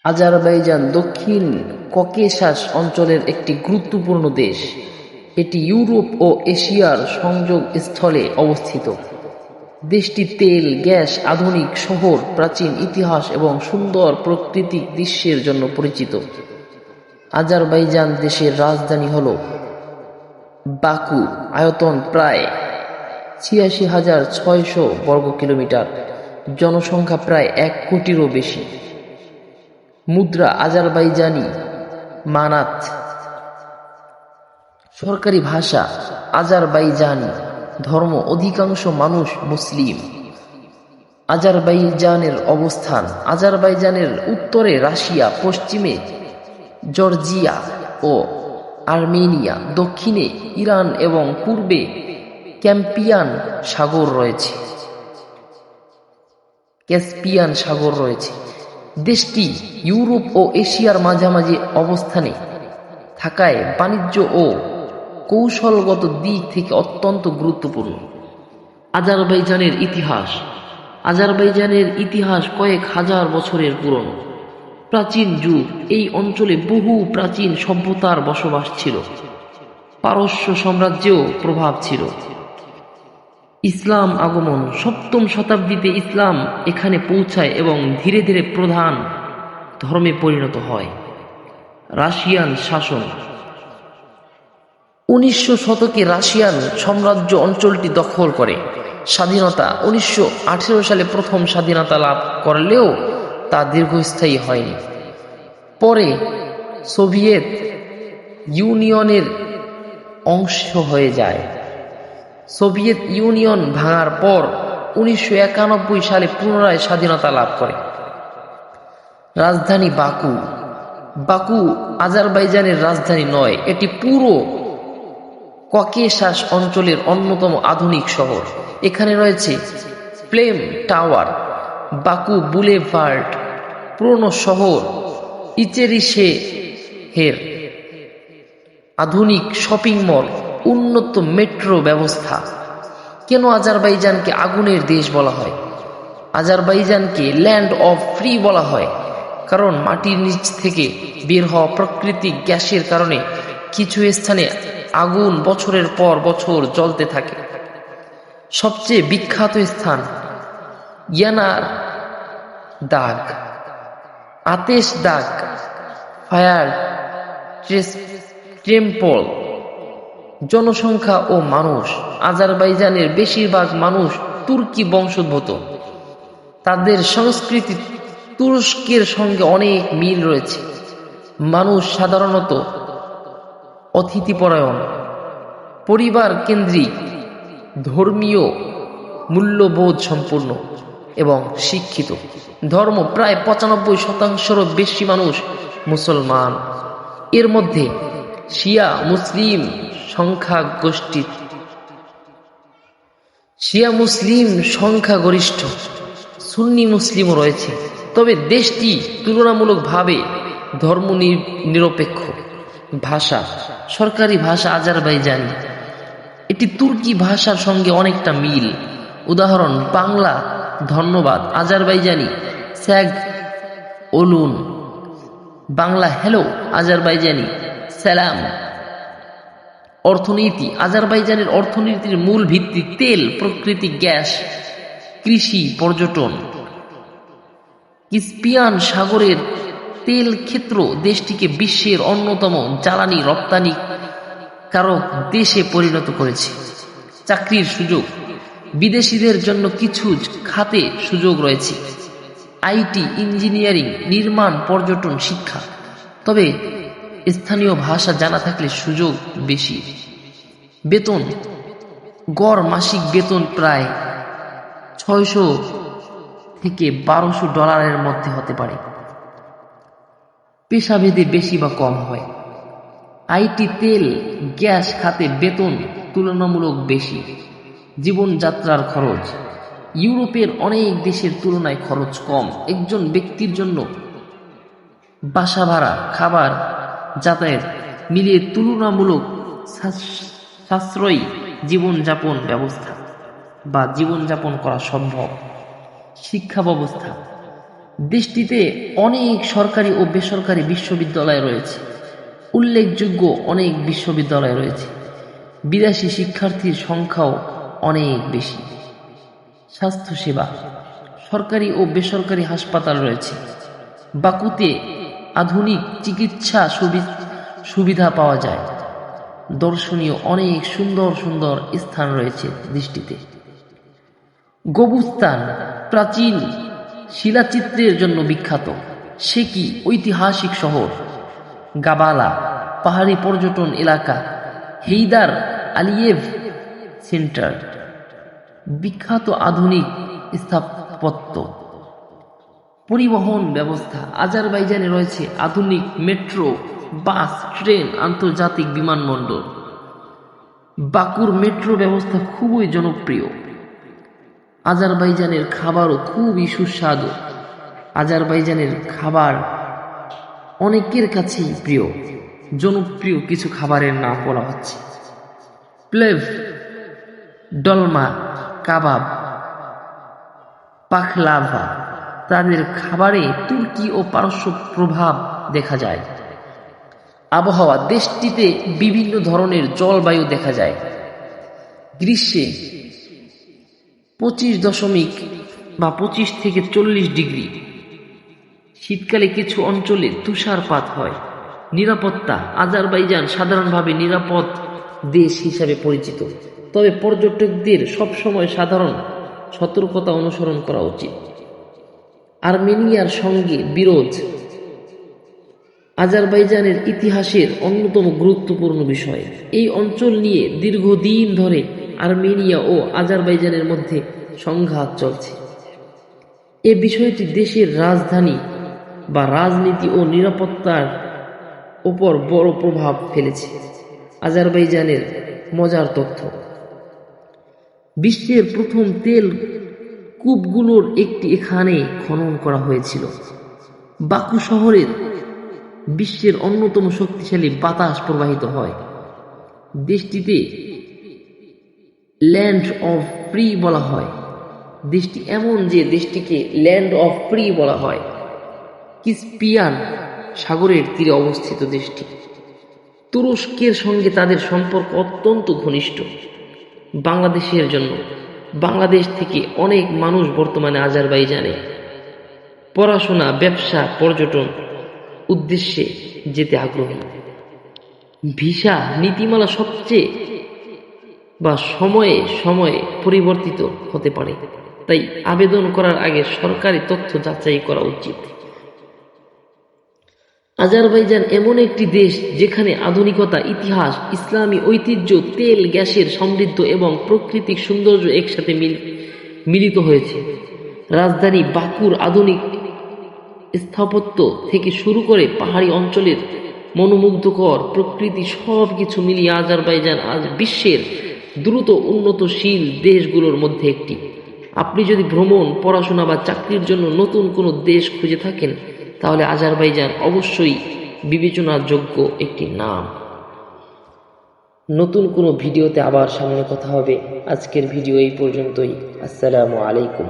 Azerbaijan দক্ষিণ Caucasus অঞ্চলের একটি গুরুত্বপূর্ণ দেশ। এটি ইউরোপ ও এশিয়ার সংযোগস্থলে অবস্থিত। দেশটি তেল, গ্যাস, আধুনিক শহর, প্রাচীন ইতিহাস এবং সুন্দর প্রাকৃতিক দৃশ্যের জন্য পরিচিত। আজারবাইজান দেশের রাজধানী হল বাকু। আয়তন প্রায় ৮৬,৬০০ বর্গ কিলোমিটার। জনসংখ্যা প্রায় ১ কোটিরও বেশি। মুদ্রা আজারবাইজানি মানাত। সরকারি ভাষা আজারবাইজানি। ধর্ম অধিকাংশ মানুষ মুসলিম। আজারবাইজানের অবস্থান: আজারবাইজানের উত্তরে রাশিয়া, পশ্চিমে জর্জিয়া ও আর্মেনিয়া, দক্ষিণে ইরান এবং পূর্বে ক্যাস্পিয়ান সাগর রয়েছে। দেশটি ইউরোপ ও এশিয়ার মাঝামাঝি অবস্থানে থাকায় বাণিজ্য ও কৌশলগত দিক থেকে অত্যন্ত গুরুত্বপূর্ণ। আজারবাইজানের ইতিহাস: আজারবাইজানের ইতিহাস কয়েক হাজার বছরের পুরনো। প্রাচীন যুগ: এই অঞ্চলে বহু প্রাচীন সভ্যতার বসবাস ছিল। পারস্য সাম্রাজ্যেও প্রভাব ছিল। ইসলাম আগমন: ৭ম শতাব্দীতে ইসলাম এখানে পৌঁছায় এবং ধীরে ধীরে প্রধান ধর্মে পরিণত হয়। রাশিয়ান শাসন: ১৯শ শতকে রাশিয়ান সাম্রাজ্য অঞ্চলটি দখল করে। স্বাধীনতা: ১৯১৮ সালে প্রথম স্বাধীনতা লাভ করলেও তা দীর্ঘস্থায়ী হয়নি। পরে সোভিয়েত ইউনিয়নের অংশ হয়ে যায়। সোভিয়েত ইউনিয়ন ভাঙার পর ১৯৯১ সালে পুনরায় স্বাধীনতা লাভ করে। রাজধানী বাকু। বাকু আজারবাইজানের রাজধানী নয়, এটি পুরো ককেশাস অঞ্চলের অন্যতম আধুনিক শহর। এখানে রয়েছে ফ্লেম টাওয়ার, বাকু বুলেভার্ড, পুরনো শহর ইচেরিশেহের, আধুনিক শপিং মল, উন্নত মেট্রো ব্যবস্থা। কেন আজারবাইজানকে আগুনের দেশ বলা হয়? আজারবাইজানকে ল্যান্ড অফ ফ্রি বলা হয় কারণ মাটির নিচ থেকে বের হওয়া প্রাকৃতিক গ্যাসের কারণে কিছু স্থানে আগুন বছরের পর বছর জ্বলতে থাকে। সবচেয়ে বিখ্যাত স্থান ইয়ানার দাগ, আতেশ দাগ ফায়ার টেম্পল। জনসংখ্যা ও মানুষ: আজারবাইজানের বেশিরভাগ মানুষ তুর্কি বংশোদ্ভূত। তাদের সংস্কৃতি তুরস্কের সঙ্গে অনেক মিল রয়েছে। মানুষ সাধারণত অতিথিপরায়ণ, পরিবার কেন্দ্রিক, ধর্মীয় মূল্যবোধ সম্পন্ন এবং শিক্ষিত। ধর্ম: প্রায় ৯৫%-রও বেশি মানুষ মুসলমান। এর মধ্যে শিয়া মুসলিম সংখ্যাগরিষ্ঠ, সুন্নি মুসলিমও রয়েছে। তবে দেশটি তুলনামূলকভাবে ধর্মনিরপেক্ষ। ভাষা: সরকারি ভাষা আজারবাইজানি। এটি তুর্কি ভাষার সঙ্গে অনেকটা মিল। উদাহরণ: বাংলা ধন্যবাদ আজারবাইজানি স্যাগ ওলুন, বাংলা হ্যালো আজারবাইজানি সালাম। অর্থনীতি: আজারবাইজানের অর্থনীতির মূল ভিত্তি তেল, প্রাকৃতিক গ্যাস, কৃষি, পর্যটন। কাস্পিয়ান সাগরের তেল ক্ষেত্র দেশটিকে বিশ্বের অন্যতম জ্বালানি রপ্তানিকারক দেশে পরিণত করেছে। চাকরির সুযোগ: বিদেশিদের জন্য কিছু খাতে সুযোগ রয়েছে: আইটি, ইঞ্জিনিয়ারিং, নির্মাণ, পর্যটন, শিক্ষা। তবে স্থানীয় ভাষা জানা থাকলে সুযোগ বেশি। বেতন: গড় মাসিক বেতন প্রায় $৬০০ থেকে $১২০০ মধ্যে হতে পারে। পেশাভেদে বেশি বা কম হয়। আইটি, তেল, গ্যাস খাতে বেতন তুলনামূলক বেশি। জীবনযাত্রার খরচ: ইউরোপের অনেক দেশের তুলনায় খরচ কম। একজন ব্যক্তির জন্য বাসা ভাড়া, খাবার, যাতায়াত মিলিয়ে তুলনামূলক সাশ্রয়ী জীবনযাপন ব্যবস্থা বা জীবনযাপন করা সম্ভব। শিক্ষা ব্যবস্থা: দেশটিতে অনেক সরকারি ও বেসরকারি বিশ্ববিদ্যালয় রয়েছে। উল্লেখযোগ্য অনেক বিশ্ববিদ্যালয় রয়েছে। বিদেশি শিক্ষার্থীর সংখ্যাও অনেক বেশি। স্বাস্থ্যসেবা, সরকারি ও বেসরকারি হাসপাতাল রয়েছে। বাকুতে আধুনিক চিকিৎসা সুবিধা পাওয়া যায়। দর্শনীয় অনেক সুন্দর সুন্দর স্থান রয়েছে দেশটিতে। গবুস্তান প্রাচীন শিলাচিত্রের জন্য বিখ্যাত। সেকি ঐতিহাসিক শহর। গাবালা পাহাড়ি পর্যটন এলাকা। হেইদার আলিয়েভ সেন্টার বিখ্যাত আধুনিক স্থাপত্য। পরিবহন ব্যবস্থা, আজারবাইজানে রয়েছে আধুনিক মেট্রো, বাস, ট্রেন, আন্তর্জাতিক বিমানবন্দর। বাকুর মেট্রো ব্যবস্থা খুবই জনপ্রিয়। আজারবাইজানের খাবারও খুবই সুস্বাদু। আজারবাইজানের খাবার অনেকের কাছেই প্রিয়। জনপ্রিয় কিছু খাবারের নাম বলা হচ্ছে: প্লেভ, ডলমা, কাবাব, পাখলাভা। তাদের খাবারে তুর্কি ও পারস্য প্রভাব দেখা যায়। আবহাওয়া, দেশটিতে বিভিন্ন ধরনের জলবায়ু দেখা যায়। গ্রীষ্মে 25 থেকে 40 ডিগ্রি। শীতকালে কিছু অঞ্চলে তুষারপাত হয়। নিরাপত্তা, আজারবাইজান সাধারণভাবে নিরাপদ দেশ হিসাবে পরিচিত, তবে পর্যটকদের সবসময় সাধারণ সতর্কতা অনুসরণ করা উচিত। আর্মেনিয়ার সঙ্গে বিরোধ আজারবাইজানের ইতিহাসের অন্যতম গুরুত্বপূর্ণ বিষয়। এই অঞ্চল নিয়ে দীর্ঘদিন ধরে আর্মেনিয়া ও আজারবাইজানের মধ্যে সংঘাত চলছে। এ বিষয়টি দেশের রাজধানী বা রাজনীতি ও নিরাপত্তার উপর বড় প্রভাব ফেলেছে। আজারবাইজানের মজার তথ্য: বিশ্বের প্রথম তেল কূপগুলোর একটি এখানে খনন করা হয়েছিল। বাকু শহরের বিশ্বের অন্যতম শক্তিশালী বাতাস প্রবাহিত হয়। দেশটিতে ল্যান্ড অফ ফ্রি বলা হয়। দেশটি এমন যে দেশটিকে ল্যান্ড অফ ফ্রি বলা হয়। কাস্পিয়ান সাগরের তীরে অবস্থিত দেশটি। তুরস্কের সঙ্গে তাদের সম্পর্ক অত্যন্ত ঘনিষ্ঠ। বাংলাদেশের জন্য বাংলাদেশ থেকে অনেক মানুষ বর্তমানে আজারবাইজানে পড়াশোনা, ব্যবসা, পর্যটন উদ্দেশ্যে যেতে আগ্রহী। ভিসা নীতিমালা সবচেয়ে সময়ে সময়ে পরিবর্তিত হতে পারে, তাই আবেদন করার আগে সরকারি তথ্য যাচাই করা উচিত। আজারবাইজান এমন একটি দেশ যেখানে আধুনিকতা, ইতিহাস, ইসলামী ঐতিহ্য, তেল, গ্যাসের সমৃদ্ধ এবং প্রাকৃতিক সৌন্দর্য একসাথে মিলিত হয়েছে। রাজধানী বাকুর আধুনিক স্থাপত্য থেকে শুরু করে পাহাড়ি অঞ্চলের মনোমুগ্ধকর প্রকৃতি, সব কিছু মিলিয়ে আজারবাইজান আজ বিশ্বের দ্রুত উন্নতশীল দেশগুলোর মধ্যে একটি। আপনি যদি ভ্রমণ, পড়াশোনা বা চাকরির জন্য নতুন কোনো দেশ খুঁজে থাকেন, তাহলে আজারবাইজান অবশ্যই বিবেচনার যোগ্য একটি নাম। নতুন কোনো ভিডিওতে আবার সামনে কথা হবে। আজকের ভিডিও এই পর্যন্তই। আসসালামু আলাইকুম।